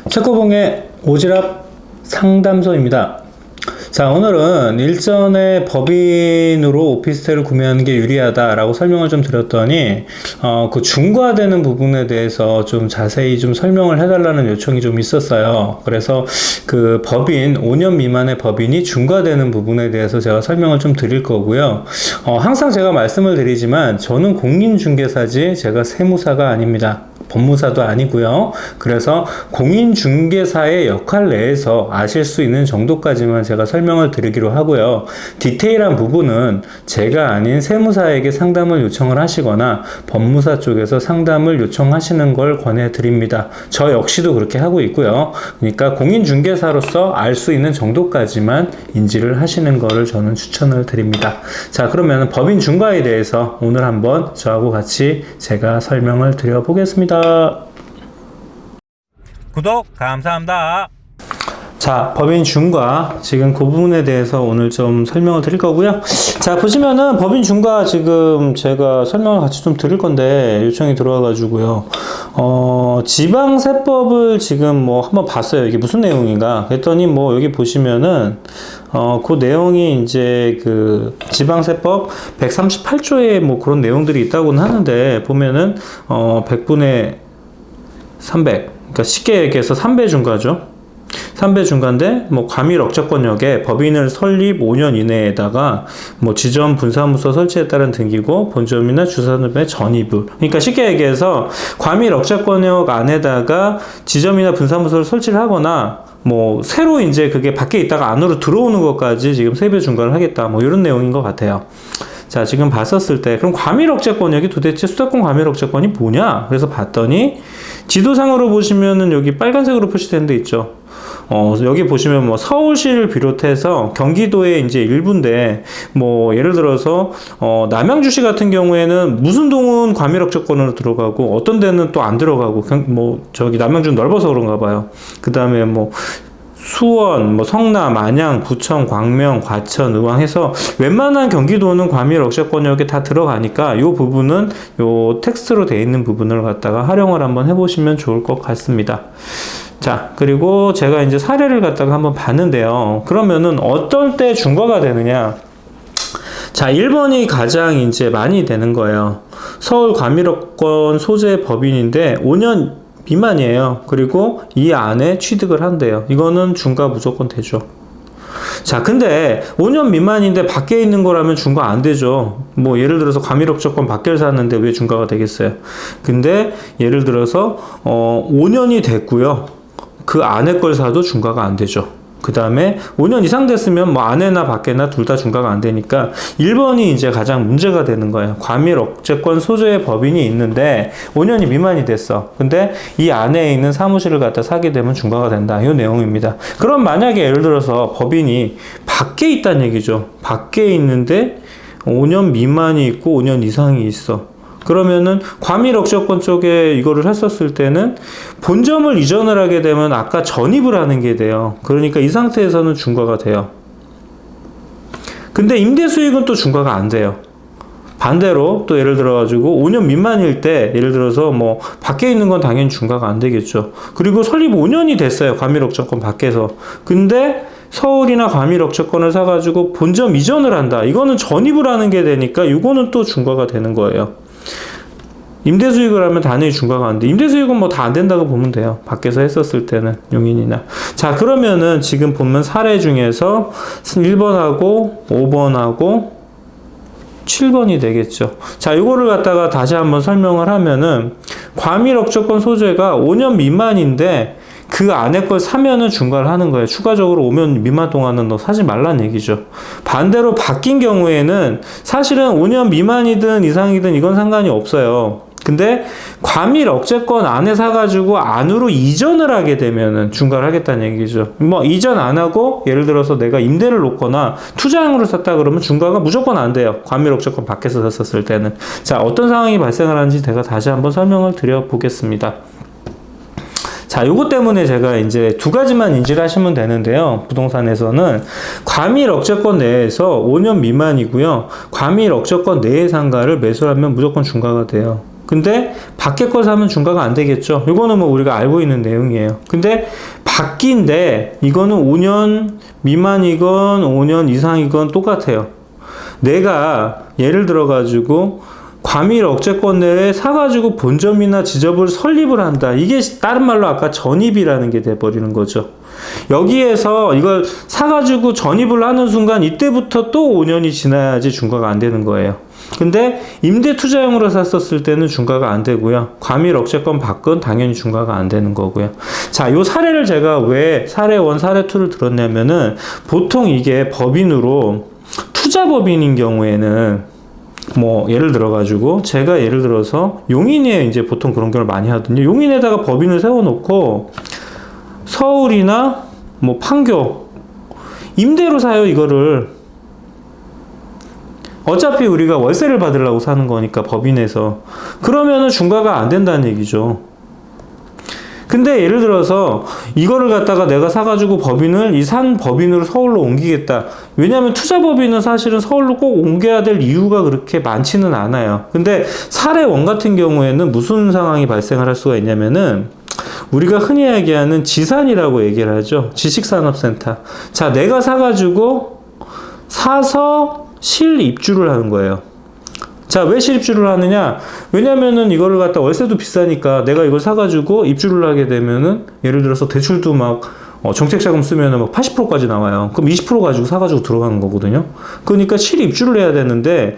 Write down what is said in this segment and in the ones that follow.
책고봉의 오지랖 상담소입니다. 자, 오늘은 일전에 법인으로 오피스텔을 구매하는 게 유리하다라고 설명을 좀 드렸더니 그 중과되는 부분에 대해서 좀 자세히 좀 설명을 해달라는 요청이 좀 있었어요. 그래서 그 법인 5년 미만의 법인이 중과되는 부분에 대해서 제가 설명을 좀 드릴 거고요. 항상 제가 말씀을 드리지만 저는 공인중개사지 제가 세무사가 아닙니다. 법무사도 아니고요. 그래서 공인중개사의 역할 내에서 아실 수 있는 정도까지만 제가 설명을 드리기로 하고요. 디테일한 부분은 제가 아닌 세무사에게 상담을 요청을 하시거나 법무사 쪽에서 상담을 요청하시는 걸 권해드립니다. 저 역시도 그렇게 하고 있고요. 그러니까 공인중개사로서 알 수 있는 정도까지만 인지를 하시는 거를 저는 추천을 드립니다. 자, 그러면 법인 중과에 대해서 오늘 한번 저하고 같이 제가 설명을 드려보겠습니다. 구독 감사합니다. 자, 법인 중과 지금 그 부분에 대해서 오늘 좀 설명을 드릴 거고요. 자, 보시면은 법인 중과 지금 제가 설명을 같이 좀 드릴 건데 요청이 들어와 가지고요. 지방세법을 지금 뭐 한번 봤어요. 이게 무슨 내용인가 그랬더니 뭐 여기 보시면은 그 내용이 이제 그 지방세법 138조에 뭐 그런 내용들이 있다고는 하는데 보면은 100분의 300, 그러니까 쉽게 얘기해서 3배 중과죠. 3배 중과인데 뭐 과밀 억제권역에 법인을 설립 5년 이내에다가 뭐 지점 분사무소 설치에 따른 등기고 본점이나 주소등의 전입을, 그러니까 쉽게 얘기해서 과밀 억제권역 안에다가 지점이나 분사무소를 설치를 하거나 뭐 새로 이제 그게 밖에 있다가 안으로 들어오는 것까지 지금 3배 중과를 하겠다, 뭐 이런 내용인 것 같아요. 자, 지금 봤었을 때 그럼 과밀 억제권역이 도대체 수도권 과밀 억제권이 뭐냐? 그래서 봤더니 지도상으로 보시면은 여기 빨간색으로 표시된 데 있죠. 여기 보시면 뭐 서울시를 비롯해서 경기도의 이제 일부인데 뭐 예를 들어서 남양주시 같은 경우에는 무슨 동은 과밀 억제권으로 들어가고 어떤 데는 또 안 들어가고 뭐 저기 남양주는 넓어서 그런가 봐요. 그다음에 뭐 수원, 뭐 성남, 안양, 부천, 광명, 과천, 의왕 해서 웬만한 경기도는 과밀 억제권역에 다 들어가니까 이 부분은 요 텍스트로 되어 있는 부분을 갖다가 활용을 한번 해보시면 좋을 것 같습니다. 자, 그리고 제가 이제 사례를 갖다가 한번 봤는데요. 그러면은 어떨 때 중과가 되느냐? 자, 1번이 가장 이제 많이 되는 거예요. 서울 과밀억권 소재 법인인데 5년 미만이에요. 그리고 이 안에 취득을 한대요. 이거는 중과 무조건 되죠. 자, 근데 5년 미만인데 밖에 있는 거라면 중과 안 되죠. 뭐 예를 들어서 과밀억제권 밖에 샀는데 왜 중과가 되겠어요? 근데 예를 들어서 5년이 됐고요. 그 안에 걸 사도 중과가 안 되죠. 그 다음에 5년 이상 됐으면 뭐 안에나 밖에나 둘 다 중과가 안 되니까 1번이 이제 가장 문제가 되는 거예요. 과밀 억제권 소재의 법인이 있는데 5년이 미만이 됐어. 근데 이 안에 있는 사무실을 갖다 사게 되면 중과가 된다. 이 내용입니다. 그럼 만약에 예를 들어서 법인이 밖에 있다는 얘기죠. 밖에 있는데 5년 미만이 있고 5년 이상이 있어. 그러면은 과밀 억제권 쪽에 이거를 했었을 때는 본점을 이전을 하게 되면 아까 전입을 하는 게 돼요. 그러니까 이 상태에서는 중과가 돼요. 근데 임대 수익은 또 중과가 안 돼요. 반대로 또 예를 들어 가지고 5년 미만일 때 예를 들어서 뭐 밖에 있는 건 당연히 중과가 안 되겠죠. 그리고 설립 5년이 됐어요. 과밀 억제권 밖에서. 근데 서울이나 과밀 억제권을 사가지고 본점 이전을 한다. 이거는 전입을 하는 게 되니까 이거는 또 중과가 되는 거예요. 임대수익을 하면 당연히 중과가 안 돼. 임대수익은 뭐 다 안 된다고 보면 돼요. 밖에서 했었을 때는 용인이나. 자, 그러면은 지금 보면 사례 중에서 1번하고 5번하고 7번이 되겠죠. 자, 이거를 갖다가 다시 한번 설명을 하면은 과밀 억제권 소재가 5년 미만인데 그 안에 걸 사면은 중과를 하는 거예요. 추가적으로 5년 미만 동안은 너 사지 말라는 얘기죠. 반대로 바뀐 경우에는 사실은 5년 미만이든 이상이든 이건 상관이 없어요. 근데 과밀 억제권 안에 사가지고 안으로 이전을 하게 되면은 중과를 하겠다는 얘기죠. 뭐 이전 안 하고 예를 들어서 내가 임대를 놓거나 투자용으로 샀다 그러면 중과가 무조건 안 돼요. 과밀 억제권 밖에서 샀었을 때는. 자, 어떤 상황이 발생을 하는지 제가 다시 한번 설명을 드려보겠습니다. 자, 요거 때문에 제가 이제 두 가지만 인지를 하시면 되는데요. 부동산에서는 과밀 억제권 내에서 5년 미만이고요. 과밀 억제권 내의 상가를 매수하면 무조건 중과가 돼요. 근데 밖에 거 사면 중과가 안 되겠죠. 이거는 뭐 우리가 알고 있는 내용이에요. 근데 밖인데 이거는 5년 미만이건 5년 이상이건 똑같아요. 내가 예를 들어 가지고 과밀 억제권 내에 사가지고 본점이나 지점을 설립을 한다. 이게 다른 말로 아까 전입이라는 게 돼버리는 거죠. 여기에서 이걸 사가지고 전입을 하는 순간 이때부터 또 5년이 지나야지 중과가 안 되는 거예요. 근데 임대 투자용으로 샀었을 때는 중과가 안 되고요. 과밀 억제권 밖은 당연히 중과가 안 되는 거고요. 자, 요 사례를 제가 왜 사례 1, 사례 2를 들었냐면은 보통 이게 법인으로 투자법인인 경우에는 뭐 예를 들어 가지고 제가 예를 들어서 용인에 이제 보통 그런 경우를 많이 하거든요. 용인에다가 법인을 세워놓고 서울이나 뭐 판교 임대로 사요. 이거를 어차피 우리가 월세를 받으려고 사는 거니까 법인에서 그러면은 중과가 안 된다는 얘기죠. 근데 예를 들어서 이거를 갖다가 내가 사가지고 법인을 이 산 법인으로 서울로 옮기겠다. 왜냐하면 투자법인은 사실은 서울로 꼭 옮겨야 될 이유가 그렇게 많지는 않아요. 근데 사례 1 같은 경우에는 무슨 상황이 발생을 할 수가 있냐면은 우리가 흔히 얘기하는 지산이라고 얘기를 하죠. 지식산업센터. 자, 내가 사가지고 사서 실입주를 하는 거예요. 자, 왜 실입주를 하느냐? 왜냐면은 이거를 갖다 월세도 비싸니까 내가 이걸 사가지고 입주를 하게 되면은 예를 들어서 대출도 막 정책자금 쓰면은 막 80%까지 나와요. 그럼 20% 가지고 사가지고 들어가는 거거든요. 그러니까 실입주를 해야 되는데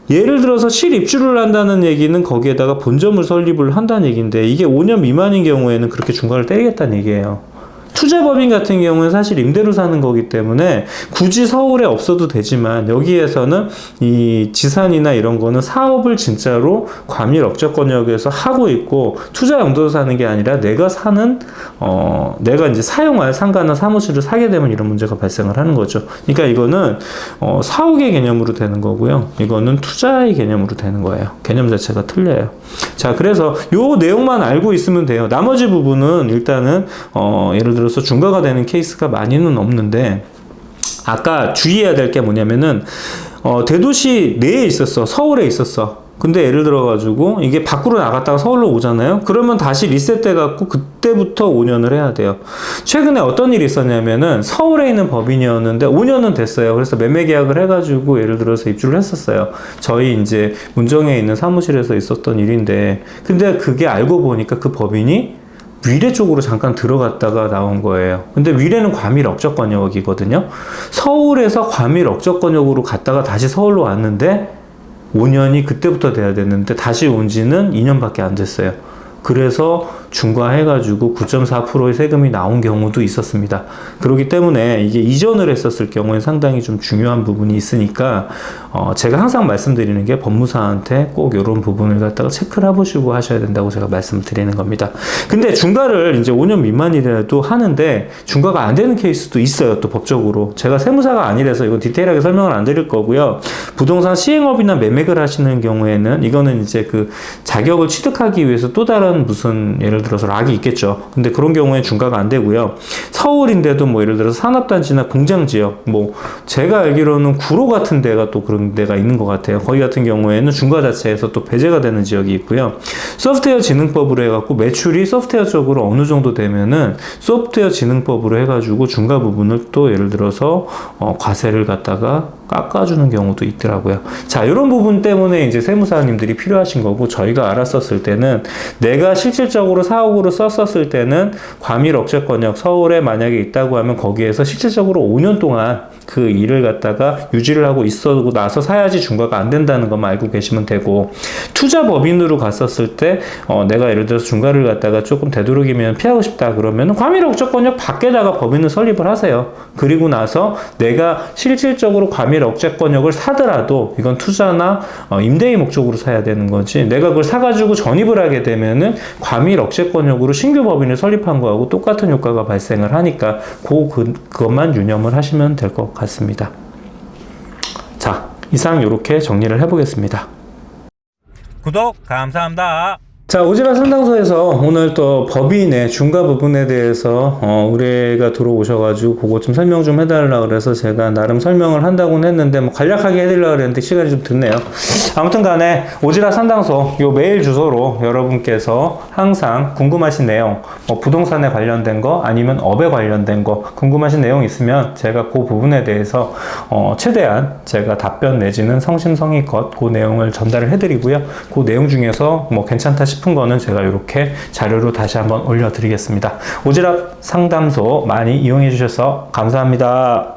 예를 들어서 실입주를 한다는 얘기는 거기에다가 본점을 설립을 한다는 얘기인데 이게 5년 미만인 경우에는 그렇게 중과를 때리겠다는 얘기예요. 투자법인 같은 경우는 사실 임대로 사는 거기 때문에 굳이 서울에 없어도 되지만 여기에서는 이 지산이나 이런 거는 사업을 진짜로 과밀 억제권역에서 하고 있고 투자 용도로 사는 게 아니라 내가 사는 내가 이제 사용할 상가나 사무실을 사게 되면 이런 문제가 발생을 하는 거죠. 그러니까 이거는 사옥의 개념으로 되는 거고요. 이거는 투자의 개념으로 되는 거예요. 개념 자체가 틀려요. 자, 그래서 요 내용만 알고 있으면 돼요. 나머지 부분은 일단은 예를 들어서 중과가 되는 케이스가 많이는 없는데 아까 주의해야 될 게 뭐냐면은 대도시 내에 있었어. 서울에 있었어. 근데 예를 들어 가지고 이게 밖으로 나갔다가 서울로 오잖아요. 그러면 다시 리셋돼 갖고 그때부터 5년을 해야 돼요. 최근에 어떤 일이 있었냐면은 서울에 있는 법인이었는데 5년은 됐어요. 그래서 매매 계약을 해 가지고 예를 들어서 입주를 했었어요. 저희 이제 문정에 있는 사무실에서 있었던 일인데 근데 그게 알고 보니까 그 법인이 위례 쪽으로 잠깐 들어갔다가 나온 거예요. 근데 위례는 과밀 억제권역이거든요. 서울에서 과밀 억제권역으로 갔다가 다시 서울로 왔는데 5년이 그때부터 돼야 되는데 다시 온 지는 2년밖에 안 됐어요. 그래서 중과해가지고 9.4%의 세금이 나온 경우도 있었습니다. 그렇기 때문에 이게 이전을 했었을 경우에 상당히 좀 중요한 부분이 있으니까 제가 항상 말씀드리는 게 법무사한테 꼭 이런 부분을 갖다가 체크를 해보시고 하셔야 된다고 제가 말씀을 드리는 겁니다. 근데 중과를 이제 5년 미만이라도 하는데 중과가 안 되는 케이스도 있어요. 또 법적으로. 제가 세무사가 아니라서 이건 디테일하게 설명을 안 드릴 거고요. 부동산 시행업이나 매매를 하시는 경우에는 이거는 이제 그 자격을 취득하기 위해서 또 다른 무슨 예를 들어서 락이 있겠죠. 근데 그런 경우에 중과가 안 되고요. 서울인데도 뭐 예를 들어서 산업단지나 공장지역, 뭐 제가 알기로는 구로 같은 데가 또 그런 데가 있는 것 같아요. 거기 같은 경우에는 중과 자체에서 또 배제가 되는 지역이 있고요. 소프트웨어 진흥법으로 해갖고 매출이 소프트웨어 쪽으로 어느 정도 되면은 소프트웨어 진흥법으로 해가지고 중과 부분을 또 예를 들어서 과세를 갖다가 깎아주는 경우도 있더라고요. 자, 이런 부분 때문에 이제 세무사님들이 필요하신 거고 저희가 알았었을 때는 내가 실질적으로 사옥으로 썼었을 때는 과밀 억제권역 서울에 만약에 있다고 하면 거기에서 실질적으로 5년 동안 그 일을 갖다가 유지를 하고 있어도 나서 사야지 중과가 안 된다는 것만 알고 계시면 되고 투자법인으로 갔었을 때 내가 예를 들어서 중과를 갖다가 조금 되도록이면 피하고 싶다 그러면 과밀 억제권역 밖에다가 법인을 설립을 하세요. 그리고 나서 내가 실질적으로 과밀 억제권역을 사더라도 이건 투자나 임대의 목적으로 사야 되는 거지 내가 그걸 사가지고 전입을 하게 되면은 과밀 억제권역으로 신규 법인을 설립한 거하고 똑같은 효과가 발생을 하니까 그것만 유념을 하시면 될 것 같습니다. 자, 이상 이렇게 정리를 해보겠습니다. 구독 감사합니다. 자, 오지랖 상담소에서 오늘 또 법인의 중과 부분에 대해서 의뢰가 들어오셔가지고 그거 좀 설명 좀 해달라 그래서 제가 나름 설명을 한다고는 했는데 뭐 간략하게 해드리려고 그랬는데 시간이 좀 듣네요. 아무튼 간에 오지랖 상담소 요 메일 주소로 여러분께서 항상 궁금하신 내용, 뭐 부동산에 관련된 거 아니면 업에 관련된 거 궁금하신 내용 있으면 제가 그 부분에 대해서 최대한 제가 답변 내지는 성심성의껏 그 내용을 전달을 해드리고요. 그 내용 중에서 뭐 괜찮다 싶은 거는 제가 이렇게 자료로 다시 한번 올려드리겠습니다. 오지랖 상담소 많이 이용해 주셔서 감사합니다.